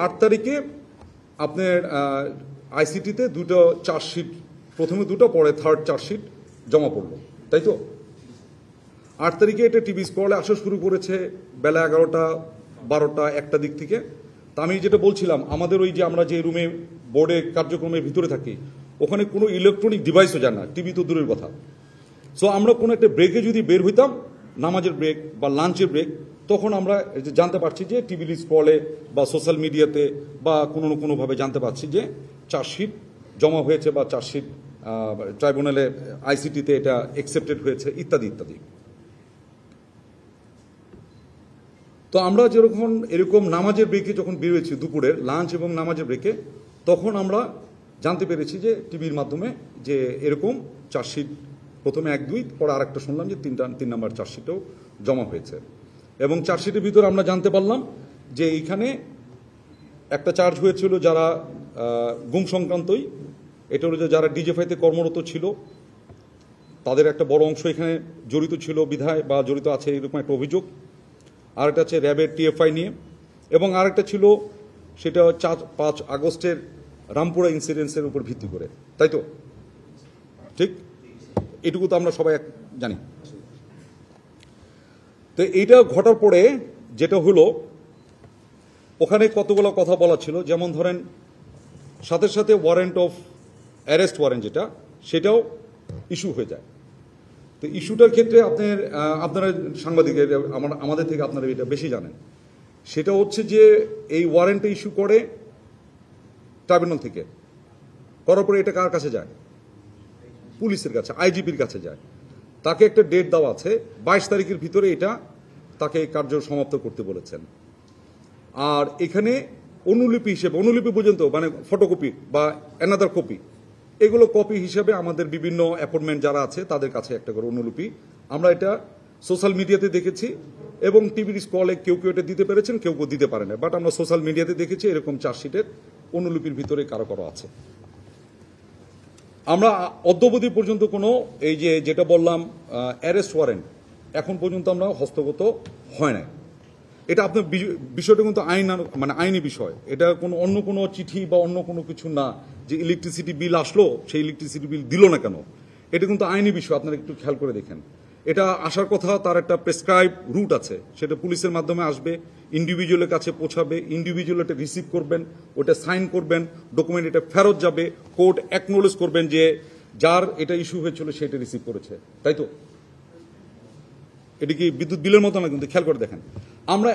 8 তারিখে আপনার আইসিটিতে দুটো চার্জশিট, প্রথমে দুটো পরে থার্ড চার্জশিট জমা পড়লো, তাই তো? 8 তারিখে এটা টিভি স্ক্রলে আসা শুরু করেছে বেলা 11টা 12টা 1টা দিক থেকে। তা আমি যেটা বলছিলাম, আমাদের ওই যে আমরা যে রুমে বোর্ডে কার্যক্রমের ভিতরে থাকি, ওখানে কোনো ইলেকট্রনিক ডিভাইসও যায় না, টিভি তো দূরের কথা। সো আমরা কোনো একটা ব্রেকে যদি বের হইতাম, নামাজের ব্রেক বা লাঞ্চের ব্রেক, তখন আমরা জানতে পারছি যে টিভির স্ক্রলে বা সোশ্যাল মিডিয়াতে বা কোনো না কোনোভাবে জানতে পারছি যে চার্জশিট জমা হয়েছে বা চার্জশিট ট্রাইব্যুনালে আইসিটিতে এটা অ্যাকসেপ্টেড হয়েছে ইত্যাদি ইত্যাদি। তো আমরা যেরকম এরকম নামাজের ব্রেকে যখন বেরিয়েছি, দুপুরের লাঞ্চ এবং নামাজের ব্রেকে, তখন আমরা জানতে পেরেছি যে টিভির মাধ্যমে যে এরকম চার্জশিট প্রথমে 1, 2, পরে আরেকটা শুনলাম যে 3 নম্বর চার্জশিটও জমা হয়েছে। এবং চার্জশিটের ভিতরে আমরা জানতে পারলাম যে এইখানে একটা চার্জ হয়েছিল যারা গুম সংক্রান্তই, এটা হলো যে যারা ডিজিএফআইতে কর্মরত ছিল তাদের একটা বড় অংশ এখানে জড়িত ছিল বিধায় বা জড়িত আছে এরকম একটা অভিযোগ। আরেকটা আছে র্যাবের টিএফআই নিয়ে, এবং আরেকটা ছিল সেটা 5 আগস্টের রামপুরা ইনসিডেন্সের উপর ভিত্তি করে, তাই তো? ঠিক, এটুকু তো আমরা সবাই জানি। তো এইটা ঘটার পরে যেটা হলো, ওখানে কতগুলো কথা বলা ছিল, যেমন ধরেন সাথে সাথে ওয়ারেন্ট অফ অ্যারেস্ট ওয়ারেন্ট যেটা, সেটাও ইস্যু হয়ে যায়। তো ইস্যুটার ক্ষেত্রে আপনারা সাংবাদিক, আমাদের থেকে আপনারা এটা বেশি জানেন। সেটা হচ্ছে যে এই ওয়ারেন্টটা ইস্যু করে ট্রাইব্যুনাল থেকে, করার পরে এটা কার কাছে যায়? পুলিশের কাছে, আইজিপির কাছে যায়। তাকে একটা ডেট দেওয়া আছে, 22 তারিখের ভিতরে এটা তাকে কার্য সমাপ্ত করতে বলেছেন। আর এখানে অনুলিপি হিসেবে, অনুলিপি পর্যন্ত মানে ফটোকপি বা অ্যানাদার কপি, এগুলো কপি হিসেবে আমাদের বিভিন্ন অ্যাপয়েন্টমেন্ট যারা আছে তাদের কাছে একটা করে অনুলিপি। আমরা এটা সোশ্যাল মিডিয়াতে দেখেছি এবং টিভির স্ক্রলে কেউ কেউ এটা দিতে পেরেছেন, কেউ কেউ দিতে পারে না, বাট আমরা সোশ্যাল মিডিয়াতে দেখেছি এরকম চার্জশিটের অনুলিপির ভিতরে কারো কারো আছে। আমরা অদ্যাবধি পর্যন্ত কোনো এই যে যেটা বললাম অ্যারেস্ট ওয়ারেন্ট এখন পর্যন্ত আমরা হস্তগত হয় না। এটা আপনার বিষয়টা কিন্তু আইনি বিষয়, এটা কোনো অন্য কোনো চিঠি বা অন্য কোনো কিছু না যে ইলেকট্রিসিটি বিল আসলো সেই ইলেকট্রিসিটি বিল দিল না কেন, এটা কিন্তু আইনি বিষয়। আপনারা একটু খেয়াল করে দেখেন, এটা আসার কথা, তার একটা প্রেসক্রাইব রুট আছে, সেটা পুলিশের মাধ্যমে আসবে, ইন্ডিভিজুয়ালের কাছে পৌঁছাবে, ইন্ডিভিজুয়াল এটা রিসিভ করবেন, ওটা সাইন করবেন, ডকুমেন্ট এটা ফেরত যাবে, কোর্ট অ্যাকনোলেজ করবেন যে যার এটা ইস্যু হয়েছিল সেটা রিসিভ করেছে, তাই তো? এটা কি বিদ্যুৎ বিলের মতো না, কিন্তু খেয়াল করে দেখেন। আমরা